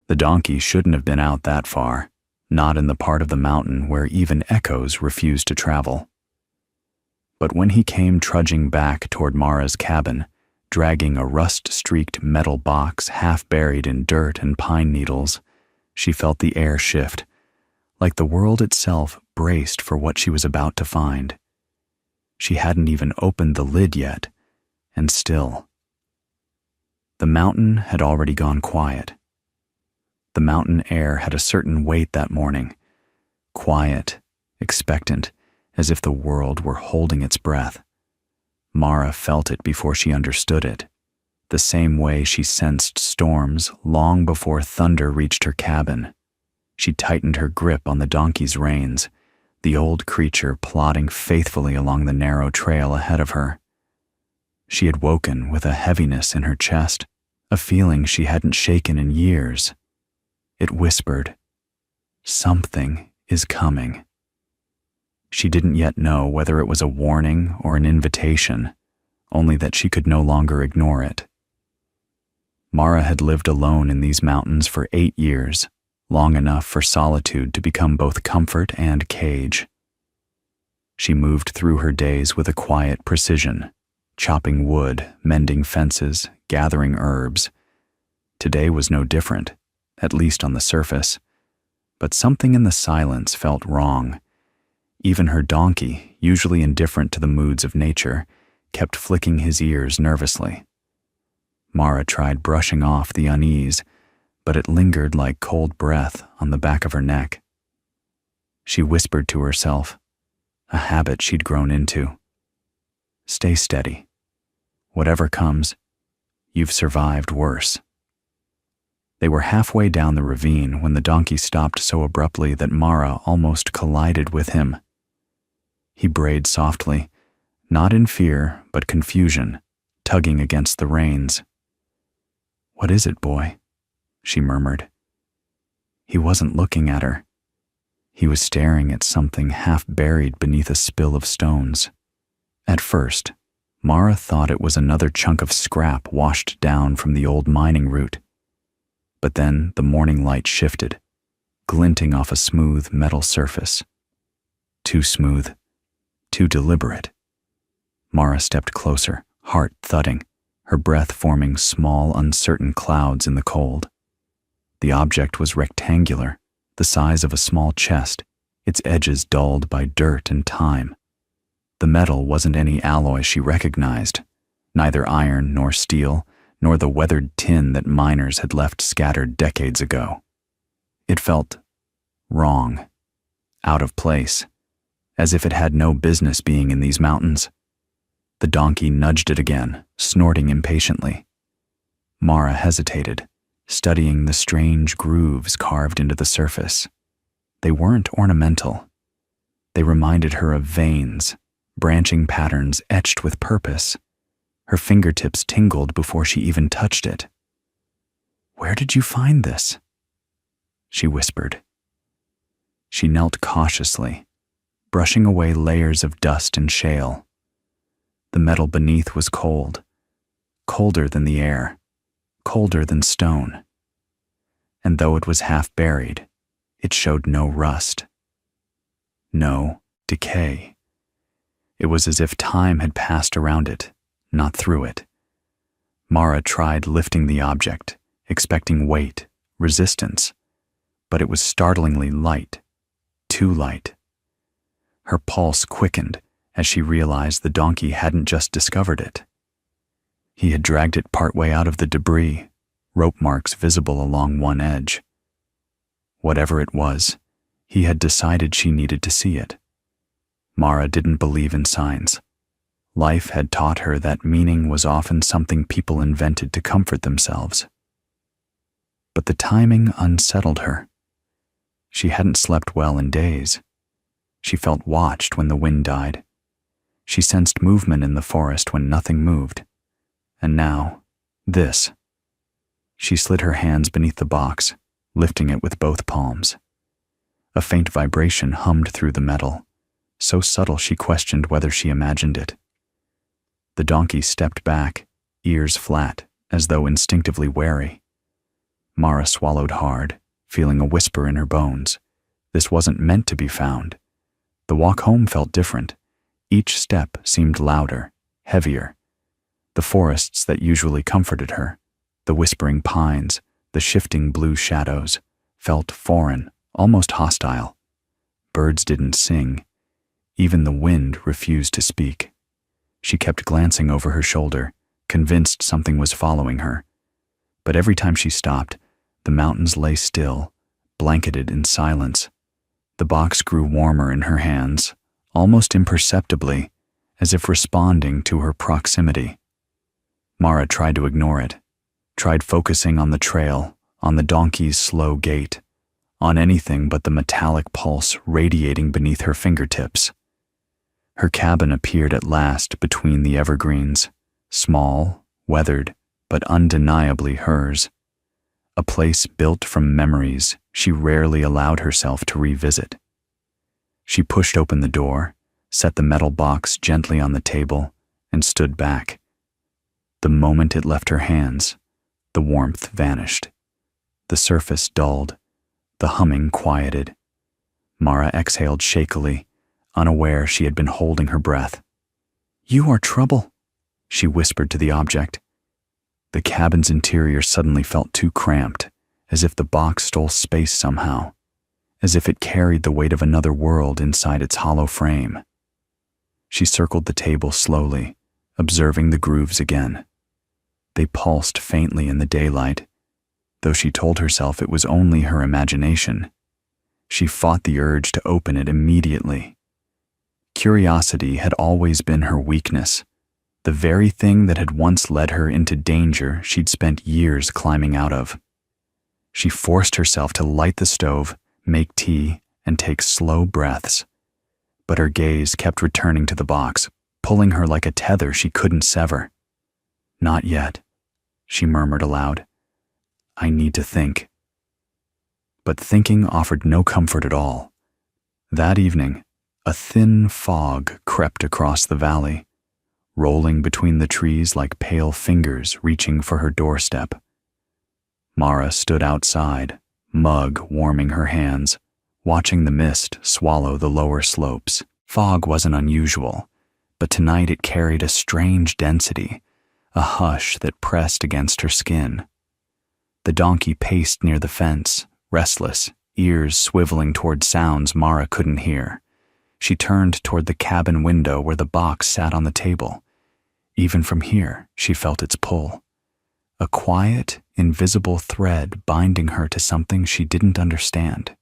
The donkey shouldn't have been out that far, not in the part of the mountain where even echoes refused to travel. But when he came trudging back toward Mara's cabin, dragging a rust-streaked metal box half buried in dirt and pine needles, she felt the air shift, like the world itself braced for what she was about to find. She hadn't even opened the lid yet, and still. The mountain had already gone quiet. The mountain air had a certain weight that morning, quiet, expectant, as if the world were holding its breath. Mara felt it before she understood it, the same way she sensed storms long before thunder reached her cabin. She tightened her grip on the donkey's reins, the old creature plodding faithfully along the narrow trail ahead of her. She had woken with a heaviness in her chest, a feeling she hadn't shaken in years. It whispered, "Something is coming." She didn't yet know whether it was a warning or an invitation, only that she could no longer ignore it. Mara had lived alone in these mountains for 8 years, long enough for solitude to become both comfort and cage. She moved through her days with a quiet precision, chopping wood, mending fences, gathering herbs. Today was no different, at least on the surface, but something in the silence felt wrong. Even her donkey, usually indifferent to the moods of nature, kept flicking his ears nervously. Mara tried brushing off the unease, but it lingered like cold breath on the back of her neck. She whispered to herself, a habit she'd grown into. "Stay steady. Whatever comes, you've survived worse." They were halfway down the ravine when the donkey stopped so abruptly that Mara almost collided with him. He brayed softly, not in fear but confusion, tugging against the reins. "What is it, boy?" she murmured. He wasn't looking at her. He was staring at something half buried beneath a spill of stones. At first, Mara thought it was another chunk of scrap washed down from the old mining route. But then the morning light shifted, glinting off a smooth metal surface. Too smooth, too deliberate. Mara stepped closer, heart thudding, her breath forming small, uncertain clouds in the cold. The object was rectangular, the size of a small chest, its edges dulled by dirt and time. The metal wasn't any alloy she recognized, neither iron nor steel, nor the weathered tin that miners had left scattered decades ago. It felt wrong, out of place, as if it had no business being in these mountains. The donkey nudged it again, snorting impatiently. Mara hesitated, studying the strange grooves carved into the surface. They weren't ornamental. They reminded her of veins, branching patterns etched with purpose. Her fingertips tingled before she even touched it. "Where did you find this?" she whispered. She knelt cautiously, brushing away layers of dust and shale. The metal beneath was cold, colder than the air, colder than stone. And though it was half buried, it showed no rust, no decay. It was as if time had passed around it, not through it. Mara tried lifting the object, expecting weight, resistance, but it was startlingly light, too light. Her pulse quickened as she realized the donkey hadn't just discovered it. He had dragged it partway out of the debris, rope marks visible along one edge. Whatever it was, he had decided she needed to see it. Mara didn't believe in signs. Life had taught her that meaning was often something people invented to comfort themselves. But the timing unsettled her. She hadn't slept well in days. She felt watched when the wind died. She sensed movement in the forest when nothing moved. And now, this. She slid her hands beneath the box, lifting it with both palms. A faint vibration hummed through the metal, so subtle she questioned whether she imagined it. The donkey stepped back, ears flat, as though instinctively wary. Mara swallowed hard, feeling a whisper in her bones. This wasn't meant to be found. The walk home felt different. Each step seemed louder, heavier. The forests that usually comforted her, the whispering pines, the shifting blue shadows, felt foreign, almost hostile. Birds didn't sing. Even the wind refused to speak. She kept glancing over her shoulder, convinced something was following her. But every time she stopped, the mountains lay still, blanketed in silence. The box grew warmer in her hands, almost imperceptibly, as if responding to her proximity. Mara tried to ignore it, tried focusing on the trail, on the donkey's slow gait, on anything but the metallic pulse radiating beneath her fingertips. Her cabin appeared at last between the evergreens, small, weathered, but undeniably hers. A place built from memories she rarely allowed herself to revisit. She pushed open the door, set the metal box gently on the table, and stood back. The moment it left her hands, the warmth vanished. The surface dulled. The humming quieted. Mara exhaled shakily, unaware she had been holding her breath. "You are trouble," she whispered to the object. The cabin's interior suddenly felt too cramped, as if the box stole space somehow, as if it carried the weight of another world inside its hollow frame. She circled the table slowly, observing the grooves again. They pulsed faintly in the daylight, though she told herself it was only her imagination. She fought the urge to open it immediately. Curiosity had always been her weakness, the very thing that had once led her into danger she'd spent years climbing out of. She forced herself to light the stove, make tea, and take slow breaths. But her gaze kept returning to the box, pulling her like a tether she couldn't sever. "Not yet," she murmured aloud. "I need to think." But thinking offered no comfort at all. That evening, a thin fog crept across the valley, rolling between the trees like pale fingers reaching for her doorstep. Mara stood outside, mug warming her hands, watching the mist swallow the lower slopes. Fog wasn't unusual, but tonight it carried a strange density, a hush that pressed against her skin. The donkey paced near the fence, restless, ears swiveling toward sounds Mara couldn't hear. She turned toward the cabin window where the box sat on the table. Even from here, she felt its pull. A quiet, invisible thread binding her to something she didn't understand.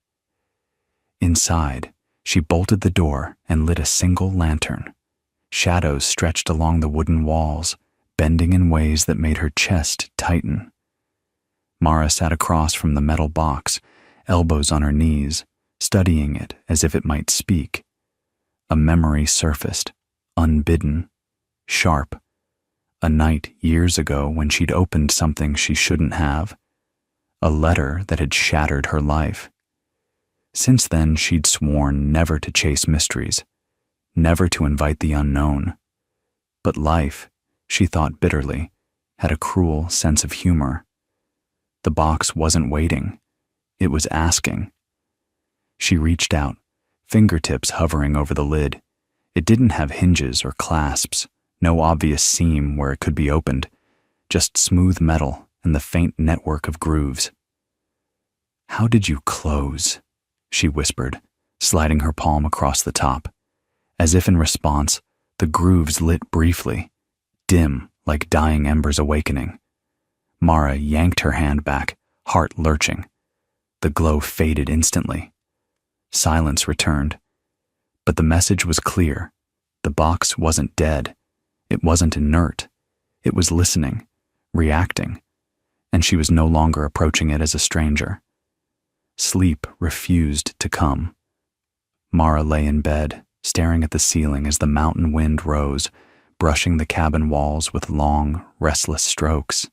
Inside, she bolted the door and lit a single lantern. Shadows stretched along the wooden walls, bending in ways that made her chest tighten. Mara sat across from the metal box, elbows on her knees, studying it as if it might speak. A memory surfaced, unbidden, sharp. A night years ago when she'd opened something she shouldn't have. A letter that had shattered her life. Since then, she'd sworn never to chase mysteries, never to invite the unknown. But life, she thought bitterly, had a cruel sense of humor. The box wasn't waiting. It was asking. She reached out, fingertips hovering over the lid. It didn't have hinges or clasps, no obvious seam where it could be opened, just smooth metal and the faint network of grooves. "How did you close?" she whispered, sliding her palm across the top. As if in response, the grooves lit briefly, dim like dying embers awakening. Mara yanked her hand back, heart lurching. The glow faded instantly. Silence returned. But the message was clear. The box wasn't dead. It wasn't inert. It was listening, reacting, and she was no longer approaching it as a stranger. Sleep refused to come. Mara lay in bed, staring at the ceiling as the mountain wind rose, brushing the cabin walls with long, restless strokes.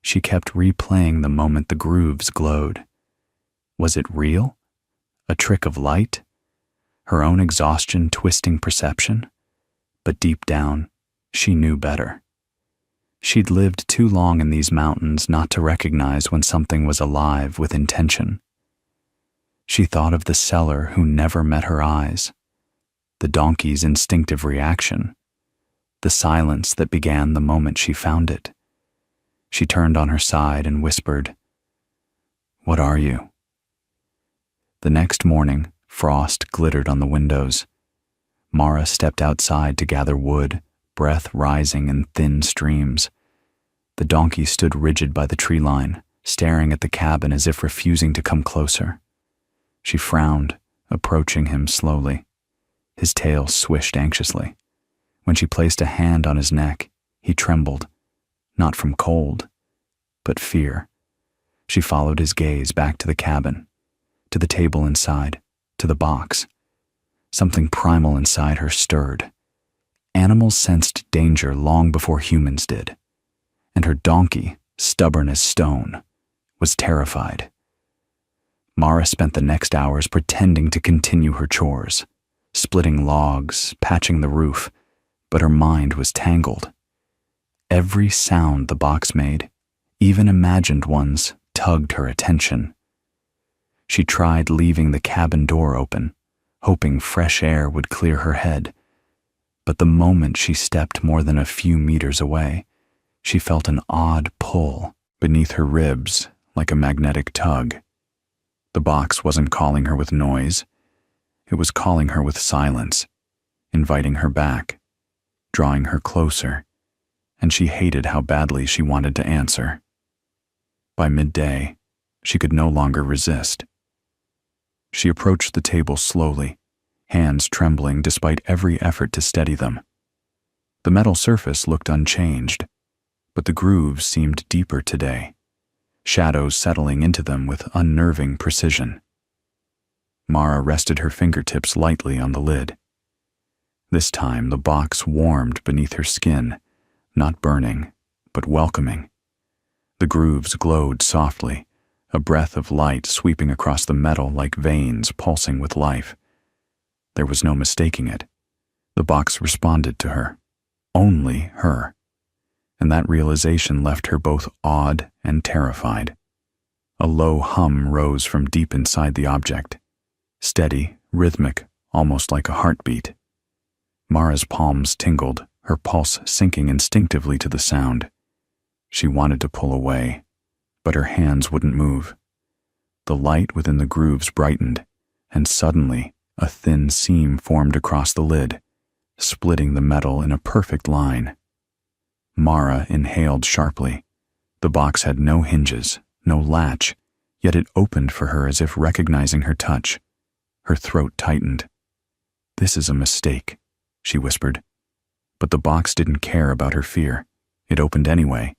She kept replaying the moment the grooves glowed. Was it real? A trick of light? Her own exhaustion twisting perception? But deep down, she knew better. She'd lived too long in these mountains not to recognize when something was alive with intention. She thought of the seller who never met her eyes, the donkey's instinctive reaction, the silence that began the moment she found it. She turned on her side and whispered, "What are you?" The next morning, frost glittered on the windows. Mara stepped outside to gather wood, breath rising in thin streams. The donkey stood rigid by the tree line, staring at the cabin as if refusing to come closer. She frowned, approaching him slowly. His tail swished anxiously. When she placed a hand on his neck, he trembled, not from cold, but fear. She followed his gaze back to the cabin, to the table inside, to the box. Something primal inside her stirred. Animals sensed danger long before humans did, and her donkey, stubborn as stone, was terrified. Mara spent the next hours pretending to continue her chores, splitting logs, patching the roof, but her mind was tangled. Every sound the box made, even imagined ones, tugged her attention. She tried leaving the cabin door open, hoping fresh air would clear her head. But the moment she stepped more than a few meters away, she felt an odd pull beneath her ribs like a magnetic tug. The box wasn't calling her with noise. It was calling her with silence, inviting her back, drawing her closer, and she hated how badly she wanted to answer. By midday, she could no longer resist. She approached the table slowly, hands trembling despite every effort to steady them. The metal surface looked unchanged, but the grooves seemed deeper today, shadows settling into them with unnerving precision. Mara rested her fingertips lightly on the lid. This time the box warmed beneath her skin, not burning, but welcoming. The grooves glowed softly, a breath of light sweeping across the metal like veins pulsing with life. There was no mistaking it. The box responded to her, only her, and that realization left her both awed and terrified. A low hum rose from deep inside the object, steady, rhythmic, almost like a heartbeat. Mara's palms tingled, her pulse sinking instinctively to the sound. She wanted to pull away, but her hands wouldn't move. The light within the grooves brightened, and suddenly a thin seam formed across the lid, splitting the metal in a perfect line. Mara inhaled sharply. The box had no hinges, no latch, yet it opened for her as if recognizing her touch. Her throat tightened. "This is a mistake," she whispered. But the box didn't care about her fear. It opened anyway.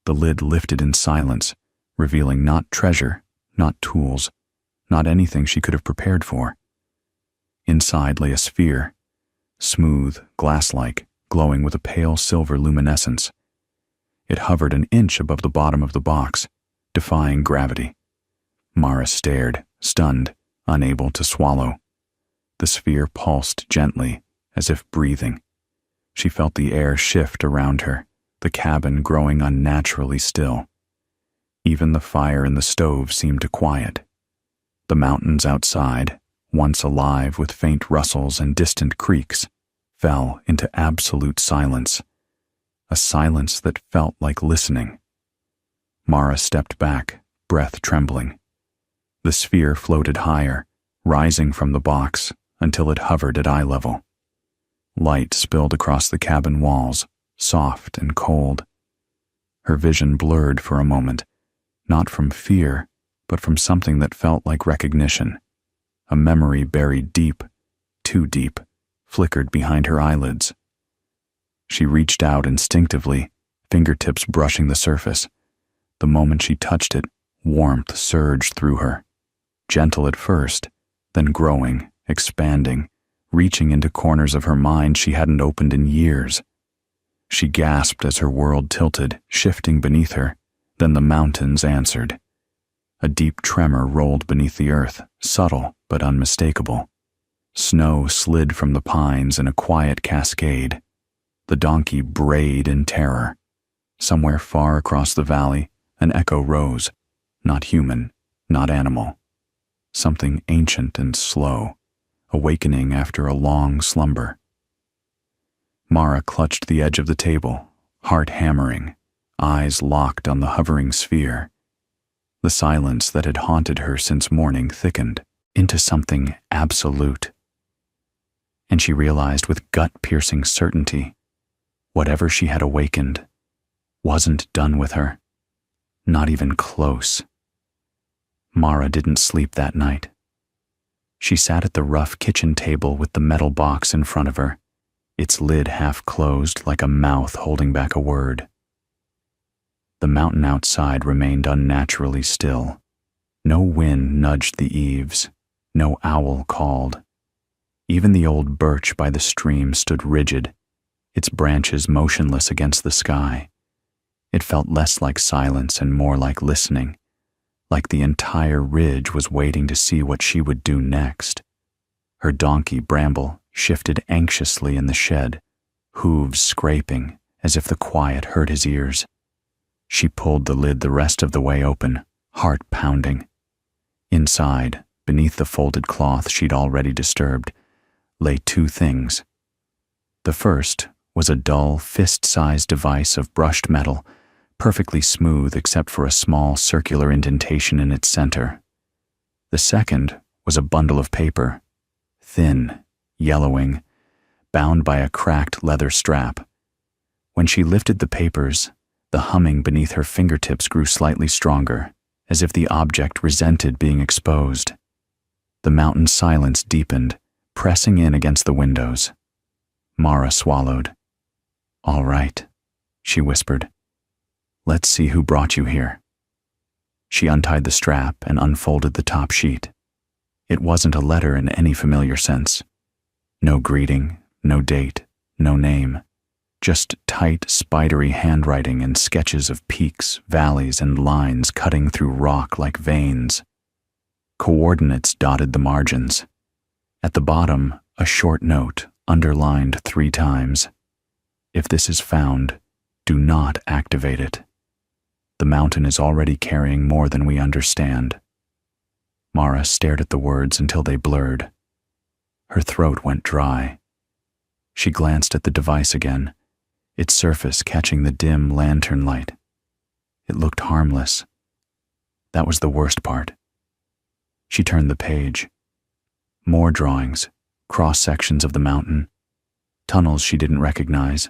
The lid lifted in silence, revealing not treasure, not tools, not anything she could have prepared for. Inside lay a sphere, smooth, glass-like, glowing with a pale silver luminescence. It hovered an inch above the bottom of the box, defying gravity. Mara stared, stunned, unable to swallow. The sphere pulsed gently, as if breathing. She felt the air shift around her, the cabin growing unnaturally still. Even the fire in the stove seemed to quiet. The mountains outside, once alive with faint rustles and distant creaks, fell into absolute silence, a silence that felt like listening. Mara stepped back, breath trembling. The sphere floated higher, rising from the box until it hovered at eye level. Light spilled across the cabin walls, soft and cold. Her vision blurred for a moment, not from fear, but from something that felt like recognition. A memory buried deep, too deep, flickered behind her eyelids. She reached out instinctively, fingertips brushing the surface. The moment she touched it, warmth surged through her. Gentle at first, then growing, expanding, reaching into corners of her mind she hadn't opened in years. She gasped as her world tilted, shifting beneath her. Then the mountains answered. A deep tremor rolled beneath the earth, subtle but unmistakable. Snow slid from the pines in a quiet cascade. The donkey brayed in terror. Somewhere far across the valley, an echo rose, not human, not animal. Something ancient and slow, awakening after a long slumber. Mara clutched the edge of the table, heart hammering, eyes locked on the hovering sphere. The silence that had haunted her since morning thickened into something absolute. And she realized with gut-piercing certainty, whatever she had awakened wasn't done with her, not even close. Mara didn't sleep that night. She sat at the rough kitchen table with the metal box in front of her, its lid half closed like a mouth holding back a word. The mountain outside remained unnaturally still. No wind nudged the eaves, no owl called. Even the old birch by the stream stood rigid, its branches motionless against the sky. It felt less like silence and more like listening, like the entire ridge was waiting to see what she would do next. Her donkey, Bramble, shifted anxiously in the shed, hooves scraping as if the quiet hurt his ears. She pulled the lid the rest of the way open, heart pounding. Inside, beneath the folded cloth she'd already disturbed, lay two things. The first was a dull, fist-sized device of brushed metal, perfectly smooth except for a small circular indentation in its center. The second was a bundle of paper, thin, yellowing, bound by a cracked leather strap. When she lifted the papers, the humming beneath her fingertips grew slightly stronger, as if the object resented being exposed. The mountain silence deepened, pressing in against the windows. Mara swallowed. "All right," she whispered. "Let's see who brought you here." She untied the strap and unfolded the top sheet. It wasn't a letter in any familiar sense. No greeting, no date, no name. Just tight, spidery handwriting and sketches of peaks, valleys, and lines cutting through rock like veins. Coordinates dotted the margins. At the bottom, a short note, underlined 3 times. "If this is found, do not activate it. The mountain is already carrying more than we understand." Mara stared at the words until they blurred. Her throat went dry. She glanced at the device again, its surface catching the dim lantern light. It looked harmless. That was the worst part. She turned the page. More drawings, cross-sections of the mountain, tunnels she didn't recognize,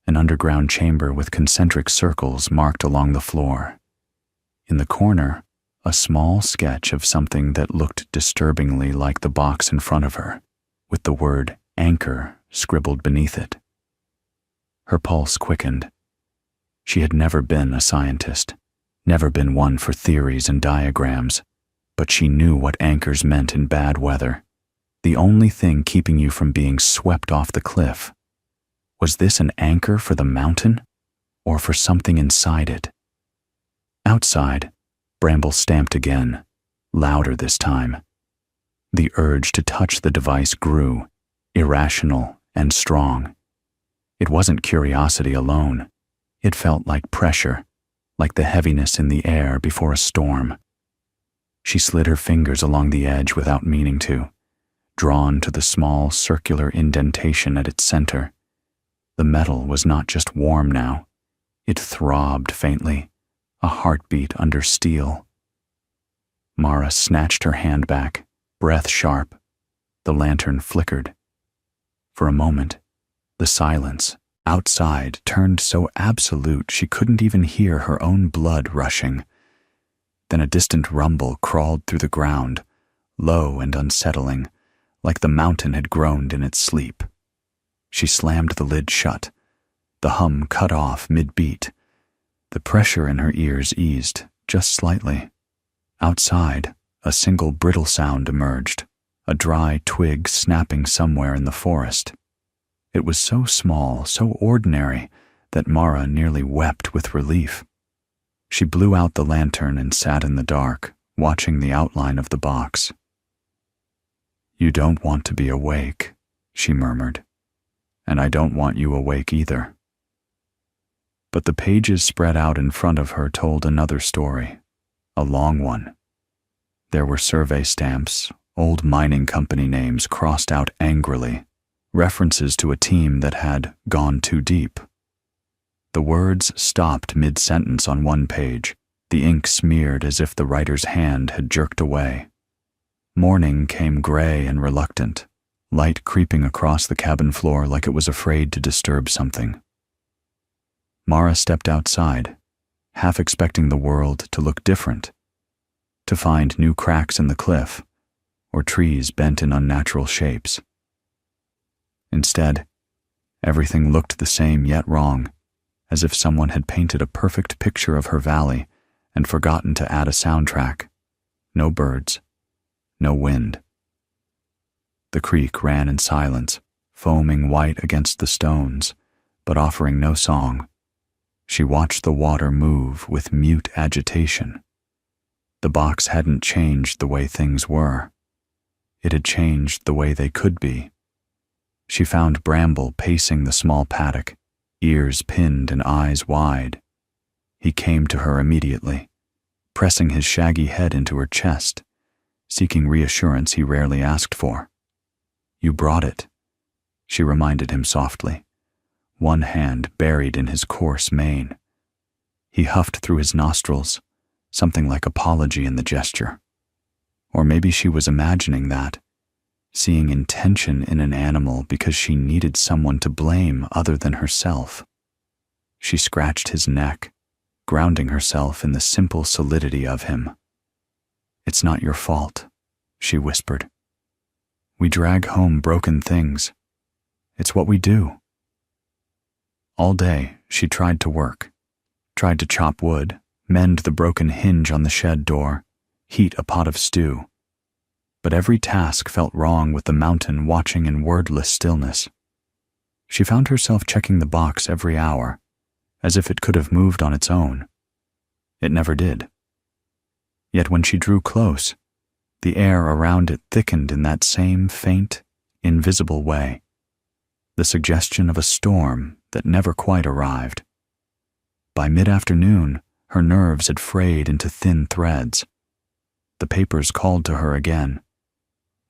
an underground chamber with concentric circles marked along the floor. In the corner, a small sketch of something that looked disturbingly like the box in front of her, with the word "anchor" scribbled beneath it. Her pulse quickened. She had never been a scientist, never been one for theories and diagrams, but she knew what anchors meant in bad weather. The only thing keeping you from being swept off the cliff. Was this an anchor for the mountain, or for something inside it? Outside, Bramble stamped again, louder this time. The urge to touch the device grew, irrational and strong. It wasn't curiosity alone. It felt like pressure, like the heaviness in the air before a storm. She slid her fingers along the edge without meaning to, drawn to the small circular indentation at its center. The metal was not just warm now. It throbbed faintly, a heartbeat under steel. Mara snatched her hand back, breath sharp. The lantern flickered. For a moment, the silence outside turned so absolute she couldn't even hear her own blood rushing. Then a distant rumble crawled through the ground, low and unsettling, like the mountain had groaned in its sleep. She slammed the lid shut, the hum cut off mid-beat. The pressure in her ears eased, just slightly. Outside, a single brittle sound emerged, a dry twig snapping somewhere in the forest. It was so small, so ordinary, that Mara nearly wept with relief. She blew out the lantern and sat in the dark, watching the outline of the box. "You don't want to be awake," she murmured, "and I don't want you awake either." But the pages spread out in front of her told another story, a long one. There were survey stamps, old mining company names crossed out angrily, references to a team that had gone too deep. The words stopped mid-sentence on one page, the ink smeared as if the writer's hand had jerked away. Morning came gray and reluctant, light creeping across the cabin floor like it was afraid to disturb something. Mara stepped outside, half expecting the world to look different, to find new cracks in the cliff, or trees bent in unnatural shapes. Instead, everything looked the same yet wrong, as if someone had painted a perfect picture of her valley and forgotten to add a soundtrack. No birds, no wind. The creek ran in silence, foaming white against the stones, but offering no song. She watched the water move with mute agitation. The box hadn't changed the way things were. It had changed the way they could be. She found Bramble pacing the small paddock, ears pinned and eyes wide. He came to her immediately, pressing his shaggy head into her chest, seeking reassurance he rarely asked for. "You brought it," she reminded him softly, one hand buried in his coarse mane. He huffed through his nostrils, something like apology in the gesture. Or maybe she was imagining that, seeing intention in an animal because she needed someone to blame other than herself. She scratched his neck, grounding herself in the simple solidity of him. "It's not your fault," she whispered. "We drag home broken things. It's what we do." All day, she tried to work, tried to chop wood, mend the broken hinge on the shed door, heat a pot of stew. But every task felt wrong with the mountain watching in wordless stillness. She found herself checking the box every hour, as if it could have moved on its own. It never did. Yet when she drew close, the air around it thickened in that same faint, invisible way, the suggestion of a storm that never quite arrived. By mid-afternoon, her nerves had frayed into thin threads. The papers called to her again.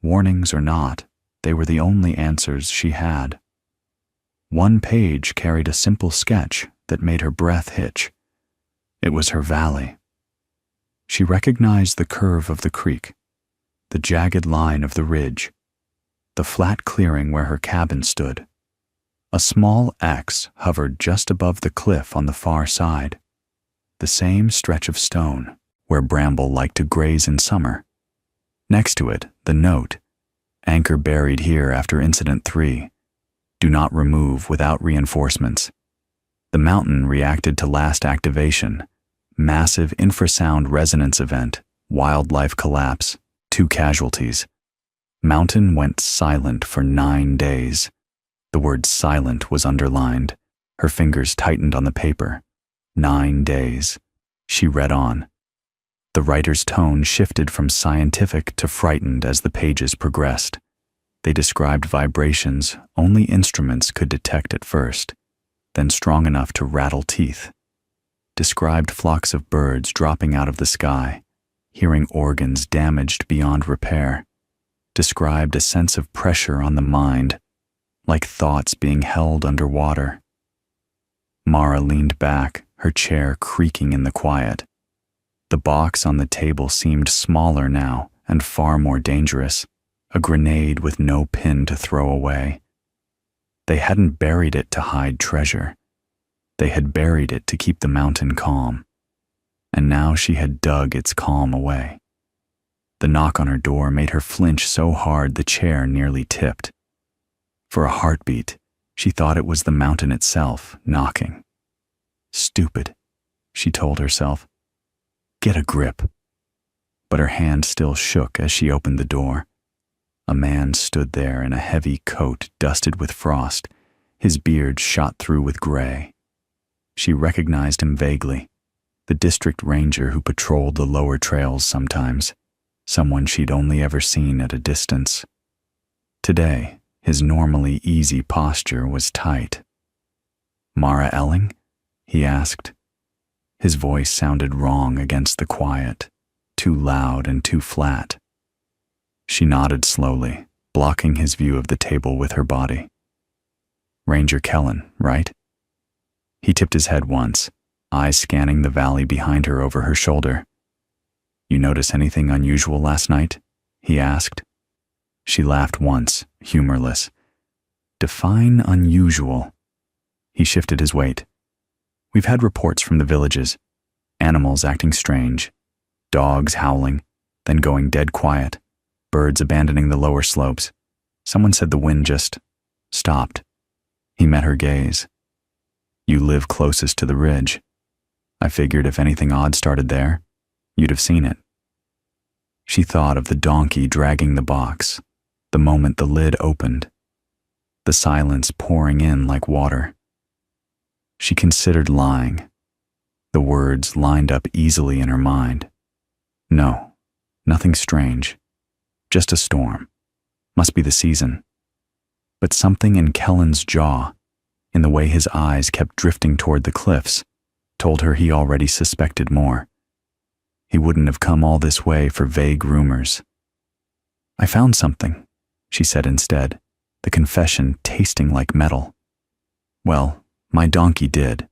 Warnings or not, they were the only answers she had. One page carried a simple sketch that made her breath hitch. It was her valley. She recognized the curve of the creek, the jagged line of the ridge, the flat clearing where her cabin stood. A small X hovered just above the cliff on the far side, the same stretch of stone where Bramble liked to graze in summer. Next to it, the note, "Anchor buried here after Incident 3. Do not remove without reinforcements." The mountain reacted to last activation, massive infrasound resonance event, wildlife collapse, 2 casualties. Mountain went silent for 9 days. The word silent was underlined. Her fingers tightened on the paper. 9 days. She read on. The writer's tone shifted from scientific to frightened as the pages progressed. They described vibrations only instruments could detect at first, then strong enough to rattle teeth. Described flocks of birds dropping out of the sky, hearing organs damaged beyond repair. Described a sense of pressure on the mind, like thoughts being held underwater. Mara leaned back, her chair creaking in the quiet. The box on the table seemed smaller now and far more dangerous, a grenade with no pin to throw away. They hadn't buried it to hide treasure. They had buried it to keep the mountain calm. And now she had dug its calm away. The knock on her door made her flinch so hard the chair nearly tipped. For a heartbeat, she thought it was the mountain itself knocking. Stupid, she told herself. Get a grip. But her hand still shook as she opened the door. A man stood there in a heavy coat dusted with frost, his beard shot through with gray. She recognized him vaguely, the district ranger who patrolled the lower trails sometimes, someone she'd only ever seen at a distance. Today, his normally easy posture was tight. "Mara Elling?" he asked. His voice sounded wrong against the quiet, too loud and too flat. She nodded slowly, blocking his view of the table with her body. Ranger Kellen, right? He tipped his head once, eyes scanning the valley behind her over her shoulder. You notice anything unusual last night? He asked. She laughed once, humorless. Define unusual. He shifted his weight. We've had reports from the villages. Animals acting strange. Dogs howling, then going dead quiet. Birds abandoning the lower slopes. Someone said the wind just stopped. He met her gaze. You live closest to the ridge. I figured if anything odd started there, you'd have seen it. She thought of the donkey dragging the box, the moment the lid opened, the silence pouring in like water. She considered lying. The words lined up easily in her mind. No, nothing strange. Just a storm. Must be the season. But something in Kellen's jaw, in the way his eyes kept drifting toward the cliffs, told her he already suspected more. He wouldn't have come all this way for vague rumors. I found something, she said instead, the confession tasting like metal. Well, my donkey did.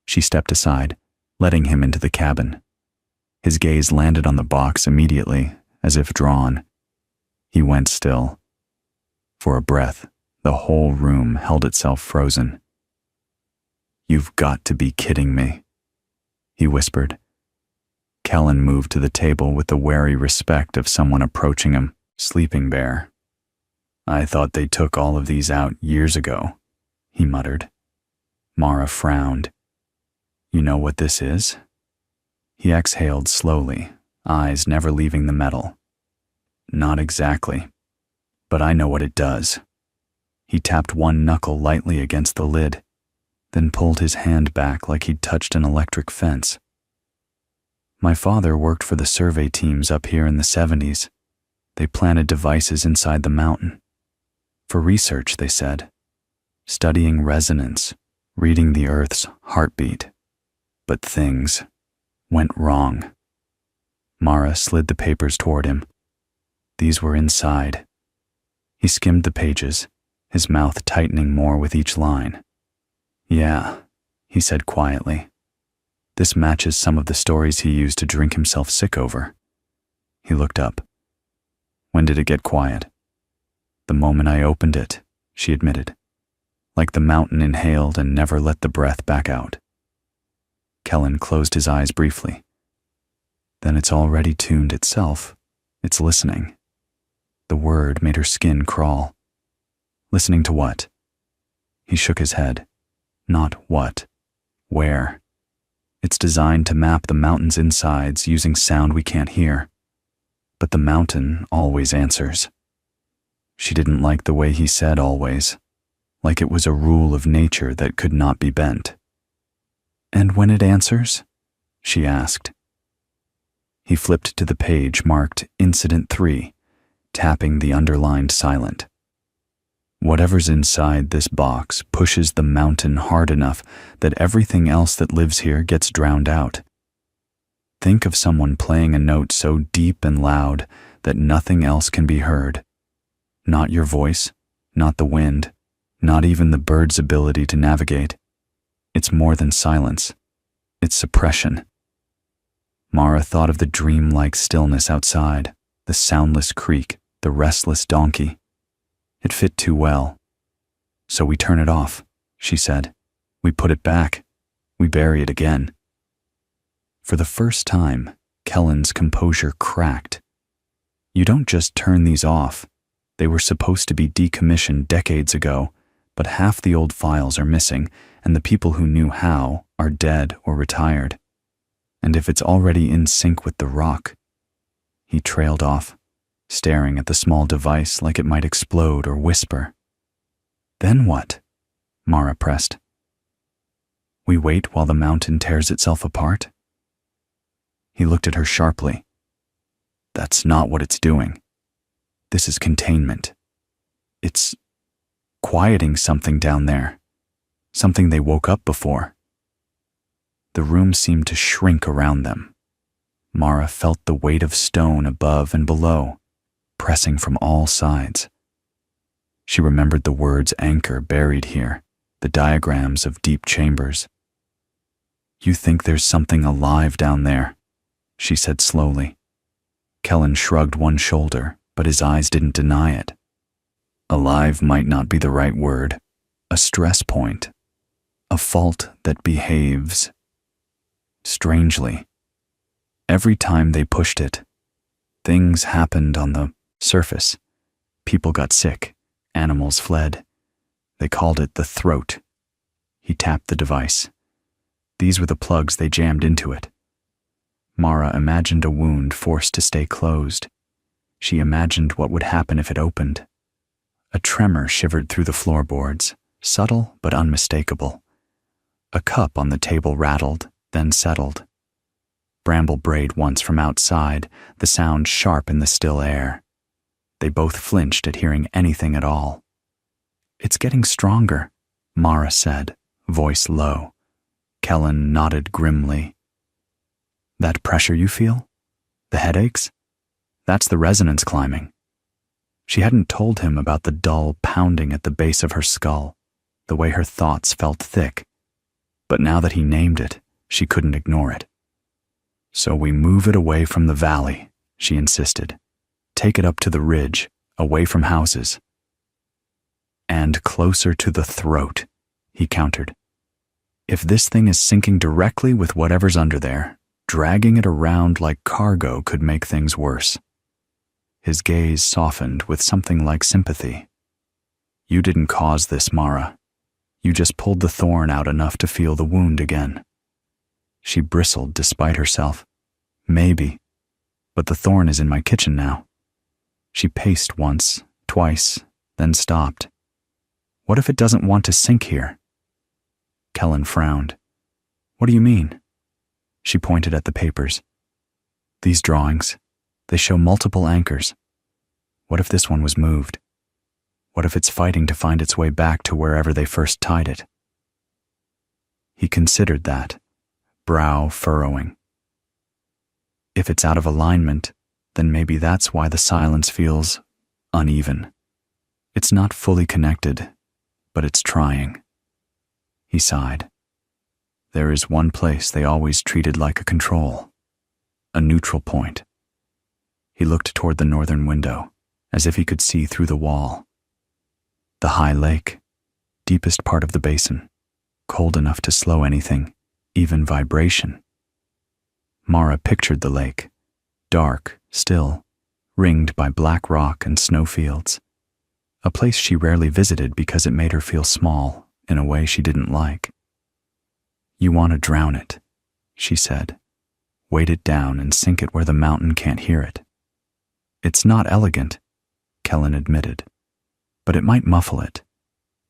She stepped aside, letting him into the cabin. His gaze landed on the box immediately, as if drawn. He went still. For a breath, the whole room held itself frozen. You've got to be kidding me, he whispered. Kellen moved to the table with the wary respect of someone approaching him, sleeping bear. I thought they took all of these out years ago, he muttered. Mara frowned. You know what this is? He exhaled slowly, eyes never leaving the metal. Not exactly, but I know what it does. He tapped one knuckle lightly against the lid, then pulled his hand back like he'd touched an electric fence. My father worked for the survey teams up here in the 70s. They planted devices inside the mountain. For research, they said. Studying resonance, reading the Earth's heartbeat. But things went wrong. Mara slid the papers toward him. These were inside. He skimmed the pages, his mouth tightening more with each line. Yeah, he said quietly. This matches some of the stories he used to drink himself sick over. He looked up. When did it get quiet? The moment I opened it, she admitted. Like the mountain inhaled and never let the breath back out. Kellen closed his eyes briefly. Then it's already tuned itself. It's listening. The word made her skin crawl. Listening to what? He shook his head. Not what. Where? It's designed to map the mountain's insides using sound we can't hear. But the mountain always answers. She didn't like the way he said always, like it was a rule of nature that could not be bent. And when it answers? She asked. He flipped to the page marked Incident 3, tapping the underlined silent. Whatever's inside this box pushes the mountain hard enough that everything else that lives here gets drowned out. Think of someone playing a note so deep and loud that nothing else can be heard. Not your voice, not the wind, not even the bird's ability to navigate. It's more than silence. It's suppression. Mara thought of the dreamlike stillness outside, the soundless creek, the restless donkey. It fit too well. So we turn it off, she said. We put it back. We bury it again. For the first time, Kellen's composure cracked. You don't just turn these off. They were supposed to be decommissioned decades ago, but half the old files are missing, and the people who knew how are dead or retired. And if it's already in sync with the rock... He trailed off, staring at the small device like it might explode or whisper. Then what? Mara pressed. We wait while the mountain tears itself apart? He looked at her sharply. That's not what it's doing. This is containment. It's quieting something down there. Something they woke up before. The room seemed to shrink around them. Mara felt the weight of stone above and below, pressing from all sides. She remembered the words anchor buried here, the diagrams of deep chambers. "You think there's something alive down there," she said slowly. Kellen shrugged one shoulder, but his eyes didn't deny it. Alive might not be the right word. A stress point. A fault that behaves strangely. Every time they pushed it, things happened on the surface. People got sick. Animals fled. They called it the throat. He tapped the device. These were the plugs they jammed into it. Mara imagined a wound forced to stay closed. She imagined what would happen if it opened. A tremor shivered through the floorboards, subtle but unmistakable. A cup on the table rattled, then settled. Bramble brayed once from outside, the sound sharp in the still air. They both flinched at hearing anything at all. "It's getting stronger," Mara said, voice low. Kellen nodded grimly. "That pressure you feel? The headaches? That's the resonance climbing." She hadn't told him about the dull pounding at the base of her skull, the way her thoughts felt thick. But now that he named it, she couldn't ignore it. "So we move it away from the valley," she insisted. "Take it up to the ridge, away from houses." "And closer to the throat," he countered. "If this thing is sinking directly with whatever's under there, dragging it around like cargo could make things worse." His gaze softened with something like sympathy. "You didn't cause this, Mara. You just pulled the thorn out enough to feel the wound again." She bristled despite herself. "Maybe, but the thorn is in my kitchen now." She paced once, twice, then stopped. "What if it doesn't want to sink here?" Kellen frowned. "What do you mean?" She pointed at the papers. "These drawings, they show multiple anchors. What if this one was moved? What if it's fighting to find its way back to wherever they first tied it?" He considered that, brow furrowing. If it's out of alignment, then maybe that's why the silence feels uneven. It's not fully connected, but it's trying. He sighed. There is one place they always treated like a control, a neutral point. He looked toward the northern window, as if he could see through the wall. The high lake, deepest part of the basin, cold enough to slow anything, even vibration. Mara pictured the lake, dark, still, ringed by black rock and snowfields, a place she rarely visited because it made her feel small in a way she didn't like. "You want to drown it," she said. "Weight it down and sink it where the mountain can't hear it." "It's not elegant," Kellen admitted, "but it might muffle it.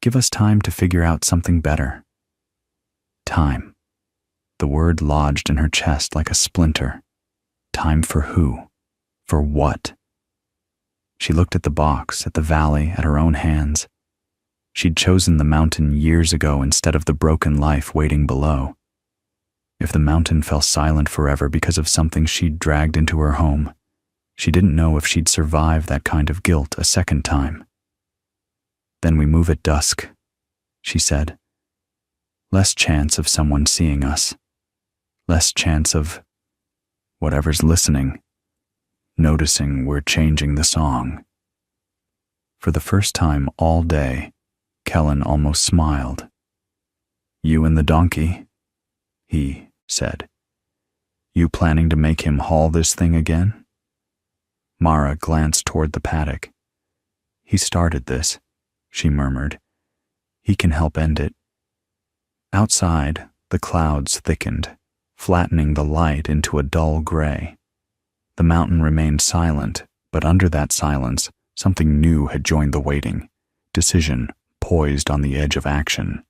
Give us time to figure out something better." Time. The word lodged in her chest like a splinter. Time for who? For what? She looked at the box, at the valley, at her own hands. She'd chosen the mountain years ago instead of the broken life waiting below. If the mountain fell silent forever because of something she'd dragged into her home, she didn't know if she'd survive that kind of guilt a second time. "Then we move at dusk," she said. "Less chance of someone seeing us. Less chance of whatever's listening, noticing we're changing the song." For the first time all day, Kellen almost smiled. "You and the donkey," he said. "You planning to make him haul this thing again?" Mara glanced toward the paddock. "He started this," she murmured. "He can help end it." Outside, the clouds thickened, flattening the light into a dull gray. The mountain remained silent, but under that silence, something new had joined the waiting. Decision, poised on the edge of action,